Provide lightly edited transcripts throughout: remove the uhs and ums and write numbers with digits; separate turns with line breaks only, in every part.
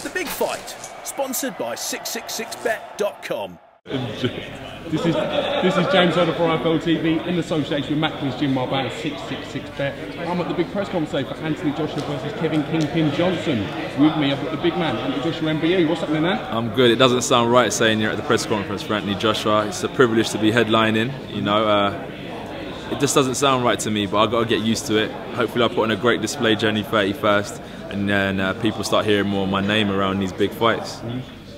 The Big Fight, sponsored by 666bet.com.
This is James Hodder for IFL TV in association with Macklin's Gym Bar and 666bet. I'm at the big press conference today for Anthony Joshua versus Kevin Kingpin Johnson. With me, I've got the big man, Anthony Joshua MBE. What's happening, man?
I'm good. It doesn't sound right saying you're at the press conference for Anthony Joshua. It's a privilege to be headlining. You know, it just doesn't sound right to me, but I've got to get used to it. Hopefully, I'll put on a great display January 31st, and then people start hearing more of my name around these big fights.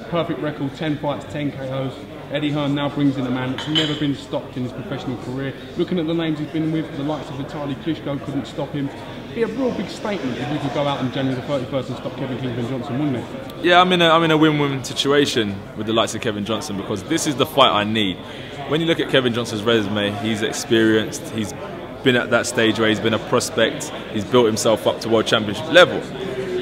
Perfect record, 10 fights, 10 KOs. Eddie Hearn now brings in a man that's never been stopped in his professional career. Looking at the names he's been with, the likes of Vitaly Klitschko couldn't stop him. It'd be a real big statement if you could go out on January the 31st and stop Kevin Kingpin Johnson, wouldn't it?
Yeah, I'm in a win-win situation with the likes of Kevin Johnson, because this is the fight I need. When you look at Kevin Johnson's resume, he's experienced, he's been at that stage where he's been a prospect, he's built himself up to world championship level.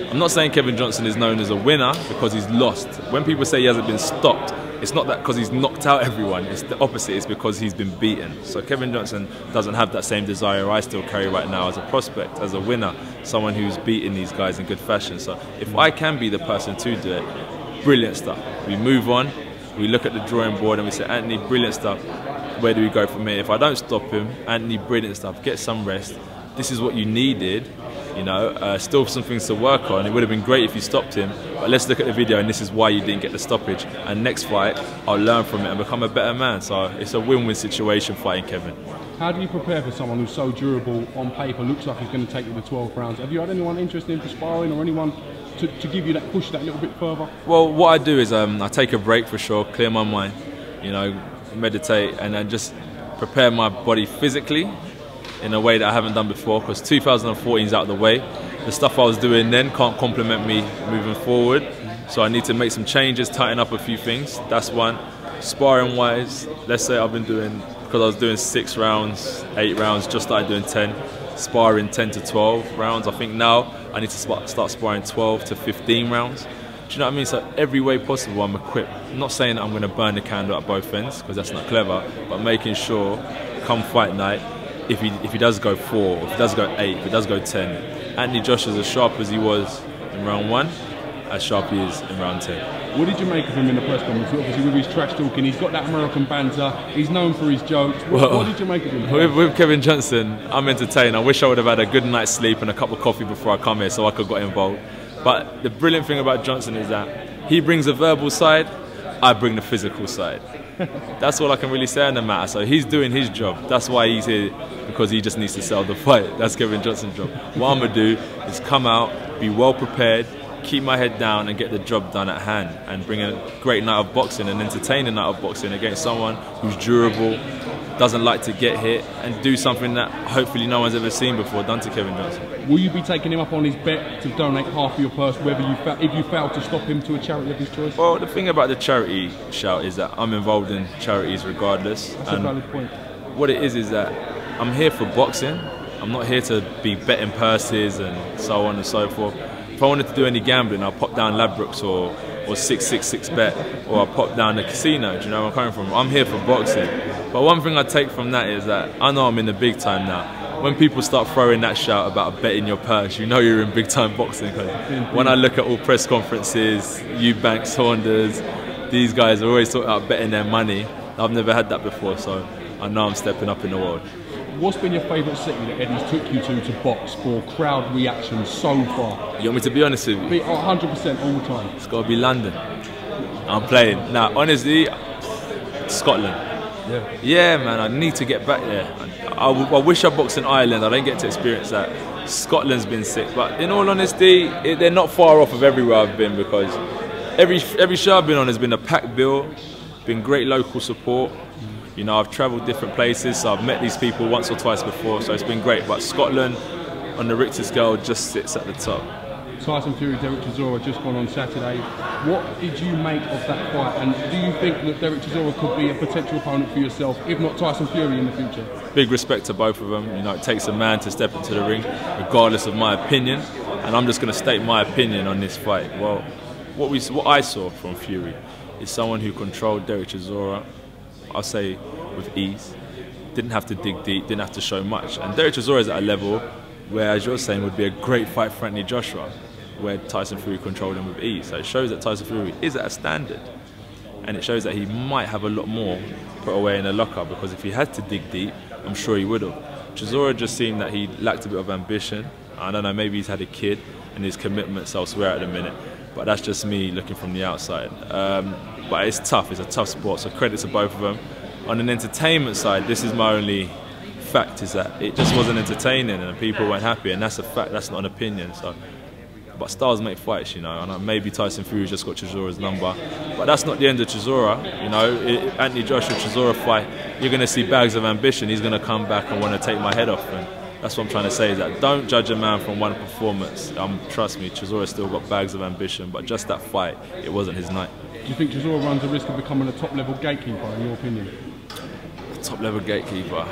I'm not saying Kevin Johnson is known as a winner because he's lost. When people say he hasn't been stopped, it's not that because he's knocked out everyone, it's the opposite, it's because he's been beaten. So Kevin Johnson doesn't have that same desire I still carry right now as a prospect, as a winner, someone who's beaten these guys in good fashion. So if I can be the person to do it, brilliant stuff. We move on, we look at the drawing board and we say, Anthony, brilliant stuff, where do we go from here? If I don't stop him, Anthony, brilliant stuff, get some rest. This is what you needed. You know, still some things to work on. It would have been great if you stopped him, but let's look at the video and this is why you didn't get the stoppage. And next fight, I'll learn from it and become a better man. So it's a win-win situation fighting Kevin.
How do you prepare for someone who's so durable on paper, looks like he's going to take you to 12 rounds? Have you had anyone interested in for sparring or anyone to give you that push that little bit further?
Well, what I do is I take a break for sure, clear my mind, you know, meditate, and then just prepare my body physically in a way that I haven't done before, because 2014 is out of the way. The stuff I was doing then can't complement me moving forward, so I need to make some changes, tighten up a few things. That's one. Sparring wise, let's say I've been doing, because I was doing 6 rounds, 8 rounds, just started doing 10, sparring 10 to 12 rounds. I think now I need to start sparring 12 to 15 rounds. Do you know what I mean? So every way possible I'm equipped. I'm not saying that I'm going to burn the candle at both ends, because that's not clever, but making sure come fight night, if he does go 4, if he does go 8, if he does go 10, Anthony Joshua is as sharp as he was in round 1, as sharp he is in round 10.
What did you make of him in the press conference? Obviously with his trash talking, he's got that American banter, he's known for his jokes. What did you make of him?
With Kevin Johnson, I'm entertained. I wish I would have had a good night's sleep and a cup of coffee before I come here so I could get involved. But the brilliant thing about Johnson is that he brings a verbal side, I bring the physical side. That's all I can really say on the matter. So he's doing his job. That's why he's here, because he just needs to sell the fight. That's Kevin Johnson's job. What I'm going to do is come out, be well prepared, keep my head down and get the job done at hand, and bring a great night of boxing, an entertaining night of boxing against someone who's durable, doesn't like to get hit, and do something that hopefully no one's ever seen before done to Kevin Johnson.
Will you be taking him up on his bet to donate half of your purse if you fail to stop him to a charity of his choice?
Well, the thing about the charity shout is that I'm involved in charities regardless.
That's a valid point.
What it is that I'm here for boxing. I'm not here to be betting purses and so on and so forth. If I wanted to do any gambling, I'll pop down Ladbrokes or 666bet, or I'll pop down the casino. Do you know where I'm coming from? I'm here for boxing. But one thing I take from that is that I know I'm in the big time now. When people start throwing that shout about betting your purse, you know you're in big time boxing. When I look at all press conferences, Eubanks, Saunders, these guys are always talking about betting their money. I've never had that before, so I know I'm stepping up in the world.
What's been your favourite city that Eddie's took you to box for crowd reaction so far?
You want me to be honest with you?
100% all the time.
It's got to be London. I'm playing. Now, honestly, Scotland. Yeah, man, I need to get back there. I wish I boxed in Ireland. I don't get to experience that. Scotland's been sick, but in all honesty, they're not far off of everywhere I've been, because every show I've been on has been a packed bill, been great local support. You know, I've travelled different places, so I've met these people once or twice before, so it's been great. But Scotland, on the Richter scale, just sits at the top.
Tyson Fury, Derek Chisora just gone on Saturday. What did you make of that fight, and do you think that Derek Chisora could be a potential opponent for yourself, if not Tyson Fury, in the future? Big
respect to both of them. You know, it takes a man to step into the ring, regardless of my opinion, and I'm just going to state my opinion on this fight. Well, what I saw from Fury is someone who controlled Derek Chisora, I'll say, with ease. Didn't have to dig deep, didn't have to show much. And Derek Chisora is at a level where, as you're saying, would be a great fight for Anthony Joshua. where Tyson Fury controlled him with ease. So it shows that Tyson Fury is at a standard, and it shows that he might have a lot more put away in the locker, because if he had to dig deep, I'm sure he would have. Chisora just seemed that he lacked a bit of ambition. I don't know, maybe he's had a kid and his commitment's elsewhere at the minute, but that's just me looking from the outside. But it's tough, it's a tough sport, so credit to both of them. On an entertainment side, this is my only fact, is that it just wasn't entertaining and people weren't happy, and that's a fact, that's not an opinion. So, but stars make fights, you know, and maybe Tyson Fury's just got Chisora's number, but that's not the end of Chisora, you know. Anthony Joshua Chisora fight, you're going to see bags of ambition. He's going to come back and want to take my head off, and that's what I'm trying to say, is that don't judge a man from one performance. Trust me, Chisora's still got bags of ambition, but just that fight, it wasn't his night.
Do you think Chisora runs a risk of becoming a top-level gatekeeper, in your opinion?
A top-level gatekeeper,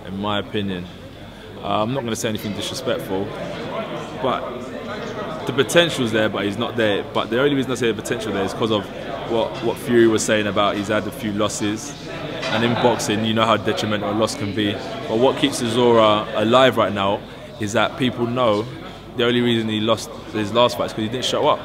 in my opinion. I'm not going to say anything disrespectful, but the potential's there, but he's not there. But the only reason I say the potential there is because of what Fury was saying about he's had a few losses, and in boxing, you know how detrimental a loss can be. But what keeps Chisora alive right now is that people know the only reason he lost his last fight is because he didn't show up.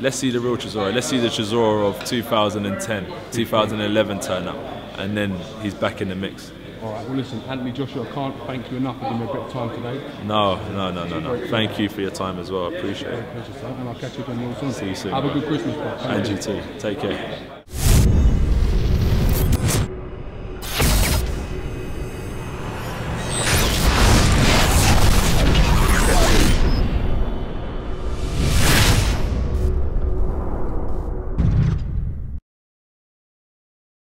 Let's see the real Chisora. Let's see the Chisora of 2010, 2011 turn up, and then he's back in the mix.
All right, well listen, Anthony Joshua, I can't thank you enough for giving me a bit of time today.
No. Thank you for your time as well, I appreciate it.
Pleasure, sir, and I'll catch you again real soon.
See you soon.
Have a good Christmas, bro.
And you too. Take care.